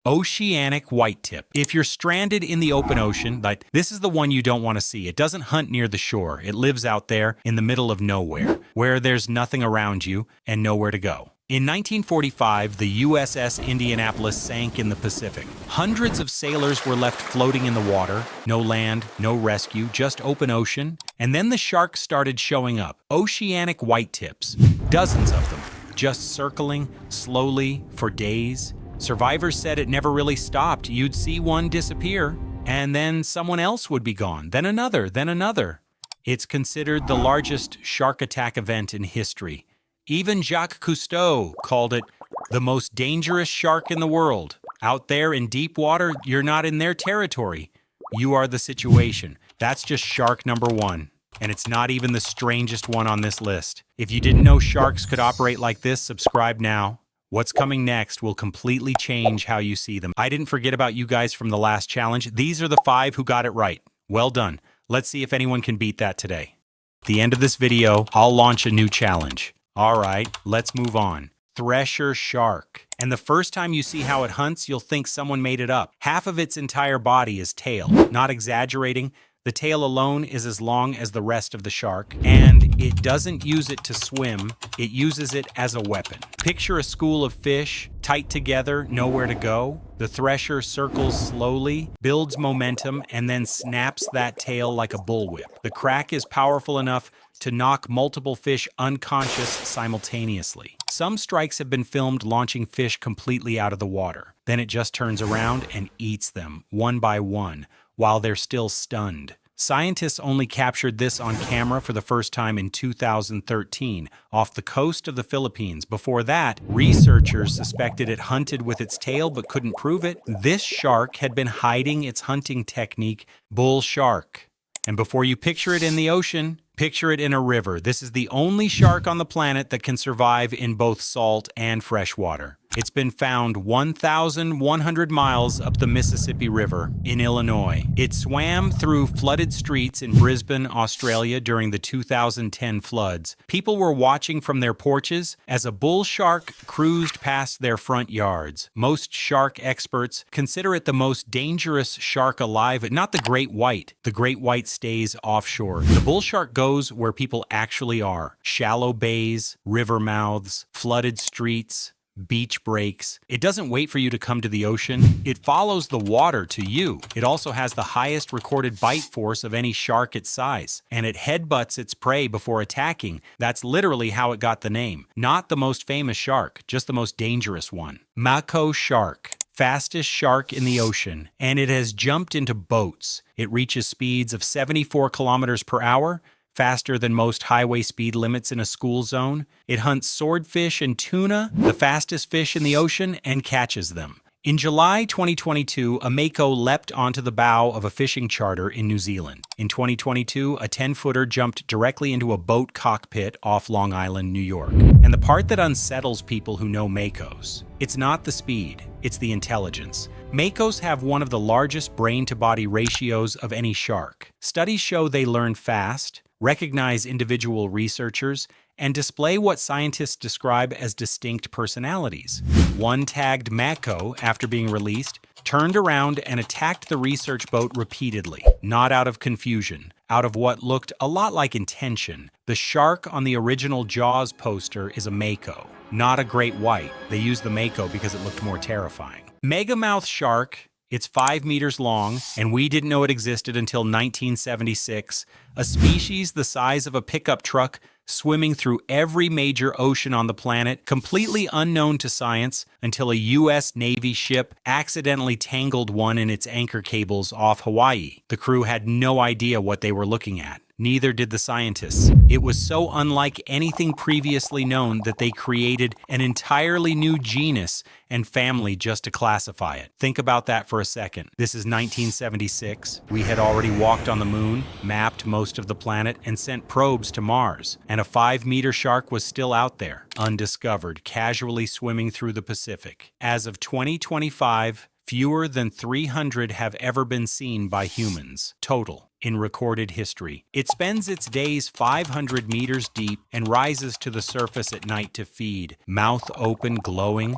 Oceanic whitetip. If you're stranded in the open ocean, this is the one you don't want to see. It doesn't hunt near the shore. It lives out there in the middle of nowhere, where there's nothing around you and nowhere to go. In 1945, the USS Indianapolis sank in the Pacific. Hundreds of sailors were left floating in the water. No land, no rescue, just open ocean. And then the sharks started showing up. Oceanic whitetips. Dozens of them. Just circling, slowly, for days. Survivors said it never really stopped. You'd see one disappear, and then someone else would be gone, then another, then another. It's considered the largest shark attack event in history. Even Jacques Cousteau called it the most dangerous shark in the world. Out there in deep water, you're not in their territory. You are the situation. That's just shark number one. And it's not even the strangest one on this list. If you didn't know sharks could operate like this, subscribe now. What's coming next will completely change how you see them. I didn't forget about you guys from the last challenge. These are the 5 who got it right. Well done. Let's see if anyone can beat that today. At the end of this video, I'll launch a new challenge. All right, let's move on. Thresher shark. And the first time you see how it hunts, you'll think someone made it up. Half of its entire body is tail. Not exaggerating. The tail alone is as long as the rest of the shark, and it doesn't use it to swim, it uses it as a weapon. Picture a school of fish, tight together, nowhere to go. The thresher circles slowly, builds momentum, and then snaps that tail like a bullwhip. The crack is powerful enough to knock multiple fish unconscious simultaneously. Some strikes have been filmed launching fish completely out of the water. Then it just turns around and eats them, one by one, while they're still stunned. Scientists only captured this on camera for the first time in 2013, off the coast of the Philippines. Before that, researchers suspected it hunted with its tail but couldn't prove it. This shark had been hiding its hunting technique, bull shark. And before you picture it in the ocean, picture it in a river. This is the only shark on the planet that can survive in both salt and fresh water. It's been found 1,100 miles up the Mississippi River in Illinois. It swam through flooded streets in Brisbane, Australia during the 2010 floods. People were watching from their porches as a bull shark cruised past their front yards. Most shark experts consider it the most dangerous shark alive, not the great white. The great white stays offshore. The bull shark goes where people actually are. Shallow bays, river mouths, flooded streets, beach breaks. It doesn't wait for you to come to the ocean. It follows the water to you. It also has the highest recorded bite force of any shark its size, and it headbutts its prey before attacking. That's literally how it got the name. Not the most famous shark, just the most dangerous one. Mako shark. Fastest shark in the ocean, and it has jumped into boats. It reaches speeds of 74 kilometers per hour, faster than most highway speed limits in a school zone. It hunts swordfish and tuna, the fastest fish in the ocean, and catches them. In July 2022, a mako leapt onto the bow of a fishing charter in New Zealand. In 2022, a 10-footer jumped directly into a boat cockpit off Long Island, New York. And the part that unsettles people who know makos, it's not the speed, it's the intelligence. Makos have one of the largest brain-to-body ratios of any shark. Studies show they learn fast, recognize individual researchers, and display what scientists describe as distinct personalities. One tagged Mako, after being released, turned around and attacked the research boat repeatedly, not out of confusion, out of what looked a lot like intention. The shark on the original Jaws poster is a Mako, not a great white. They used the Mako because it looked more terrifying. Megamouth shark. It's 5 meters long, and we didn't know it existed until 1976. A species the size of a pickup truck swimming through every major ocean on the planet, completely unknown to science until a U.S. Navy ship accidentally tangled one in its anchor cables off Hawaii. The crew had no idea what they were looking at. Neither did the scientists. It was so unlike anything previously known that they created an entirely new genus and family just to classify it. Think about that for a second. This is 1976. We had already walked on the moon, mapped most of the planet, and sent probes to Mars. And a 5-meter shark was still out there, undiscovered, casually swimming through the Pacific. As of 2025, fewer than 300 have ever been seen by humans, total, in recorded history. It spends its days 500 meters deep and rises to the surface at night to feed, mouth open, glowing.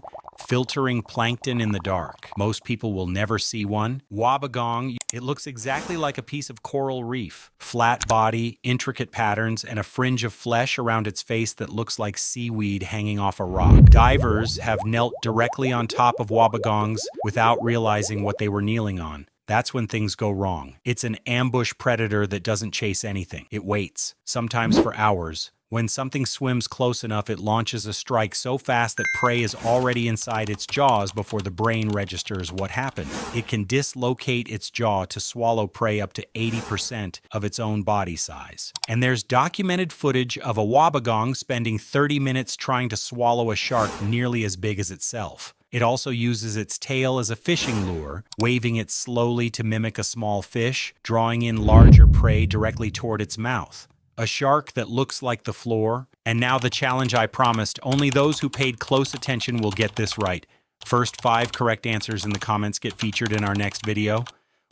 filtering plankton in the dark. Most people will never see one. Wobbegong, it looks exactly like a piece of coral reef. Flat body, intricate patterns, and a fringe of flesh around its face that looks like seaweed hanging off a rock. Divers have knelt directly on top of wobbegongs without realizing what they were kneeling on. That's when things go wrong. It's an ambush predator that doesn't chase anything. It waits, sometimes for hours. When something swims close enough, it launches a strike so fast that prey is already inside its jaws before the brain registers what happened. It can dislocate its jaw to swallow prey up to 80% of its own body size. And there's documented footage of a wobbegong spending 30 minutes trying to swallow a shark nearly as big as itself. It also uses its tail as a fishing lure, waving it slowly to mimic a small fish, drawing in larger prey directly toward its mouth. A shark that looks like the floor. And now the challenge I promised. Only those who paid close attention will get this right. First 5 correct answers in the comments get featured in our next video.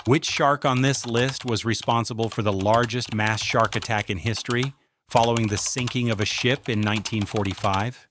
Which shark on this list was responsible for the largest mass shark attack in history, following the sinking of a ship in 1945?